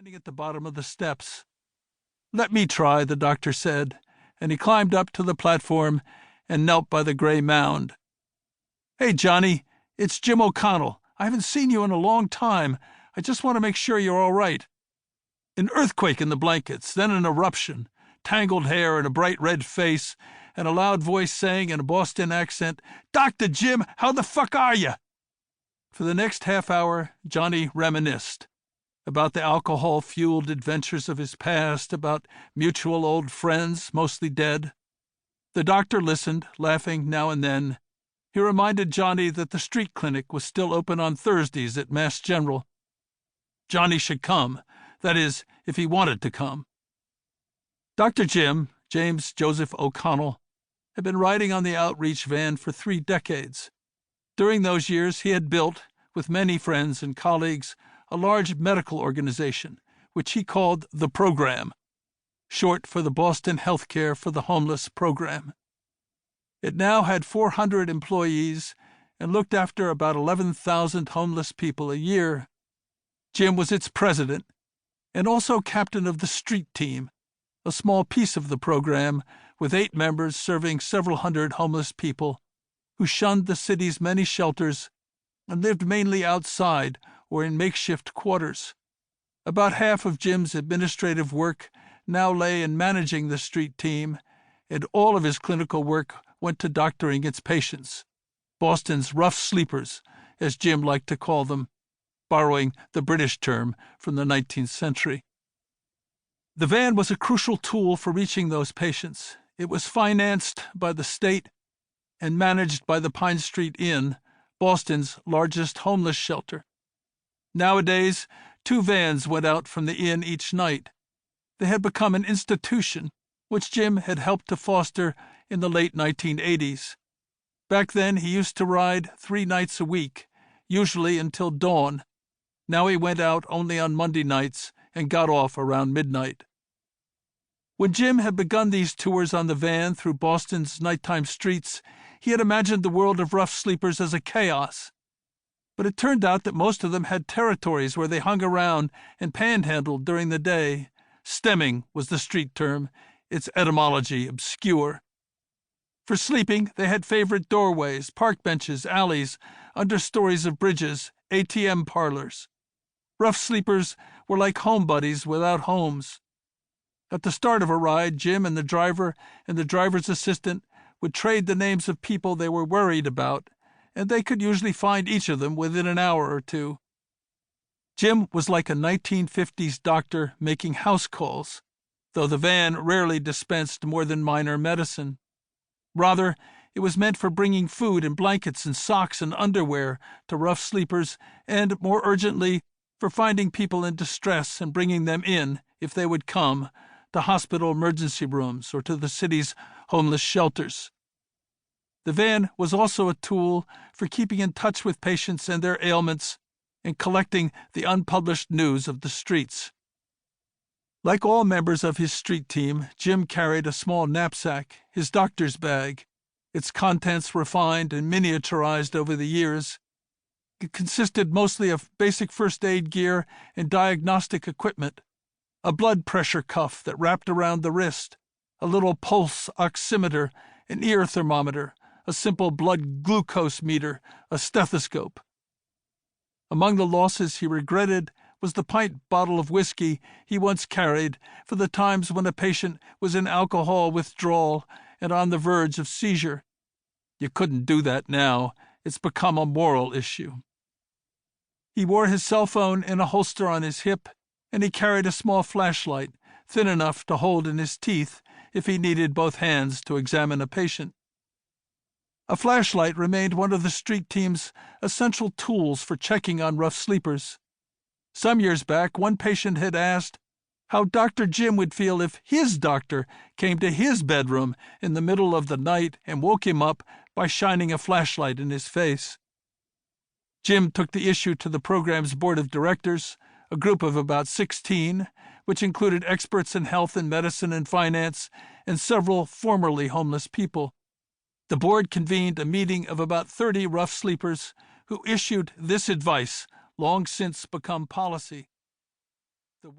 standing at the bottom of the steps. "Let me try," the doctor said, and he climbed up to the platform and knelt by the gray mound. "Hey, Johnny, it's Jim O'Connell. I haven't seen you in a long time. I just want to make sure you're all right." An earthquake in the blankets, then an eruption, tangled hair and a bright red face, and a loud voice saying in a Boston accent, "Dr. Jim, how the fuck are you?" For the next half hour, Johnny reminisced about the alcohol-fueled adventures of his past, about mutual old friends, mostly dead. The doctor listened, laughing now and then. He reminded Johnny that the street clinic was still open on Thursdays at Mass General. Johnny should come, that is, if he wanted to come. Dr. Jim, James Joseph O'Connell, had been riding on the outreach van for 3 decades. During those years, he had built, with many friends and colleagues, a large medical organization, which he called the Program, short for the Boston Healthcare for the Homeless Program. It now had 400 employees and looked after about 11,000 homeless people a year. Jim was its president and also captain of the street team, a small piece of the program with 8 members serving several hundred homeless people who shunned the city's many shelters and lived mainly outside or in makeshift quarters. About half of Jim's administrative work now lay in managing the street team, and all of his clinical work went to doctoring its patients, Boston's rough sleepers, as Jim liked to call them, borrowing the British term from the 19th century. The van was a crucial tool for reaching those patients. It was financed by the state and managed by the Pine Street Inn, Boston's largest homeless shelter. Nowadays, 2 vans went out from the inn each night. They had become an institution, which Jim had helped to foster in the late 1980s. Back then, he used to ride 3 nights a week, usually until dawn. Now he went out only on Monday nights and got off around midnight. When Jim had begun these tours on the van through Boston's nighttime streets, he had imagined the world of rough sleepers as a chaos. But it turned out that most of them had territories where they hung around and panhandled during the day. Stemming was the street term, its etymology obscure. For sleeping, they had favorite doorways, park benches, alleys, understories of bridges, ATM parlors. Rough sleepers were like home buddies without homes. At the start of a ride, Jim and the driver and the driver's assistant would trade the names of people they were worried about, and they could usually find each of them within an hour or 2. Jim was like a 1950s doctor making house calls, though the van rarely dispensed more than minor medicine. Rather, it was meant for bringing food and blankets and socks and underwear to rough sleepers and, more urgently, for finding people in distress and bringing them in, if they would come, to hospital emergency rooms or to the city's homeless shelters. The van was also a tool for keeping in touch with patients and their ailments and collecting the unpublished news of the streets. Like all members of his street team, Jim carried a small knapsack, his doctor's bag, its contents refined and miniaturized over the years. It consisted mostly of basic first aid gear and diagnostic equipment, a blood pressure cuff that wrapped around the wrist, a little pulse oximeter, an ear thermometer, a simple blood glucose meter, a stethoscope. Among the losses he regretted was the pint bottle of whiskey he once carried for the times when a patient was in alcohol withdrawal and on the verge of seizure. You couldn't do that now. It's become a moral issue. He wore his cell phone in a holster on his hip, and he carried a small flashlight, thin enough to hold in his teeth if he needed both hands to examine a patient. A flashlight remained one of the street team's essential tools for checking on rough sleepers. Some years back, one patient had asked how Dr. Jim would feel if his doctor came to his bedroom in the middle of the night and woke him up by shining a flashlight in his face. Jim took the issue to the program's board of directors, a group of about 16, which included experts in health and medicine and finance, and several formerly homeless people. The board convened a meeting of about 30 rough sleepers who issued this advice, long since become policy. The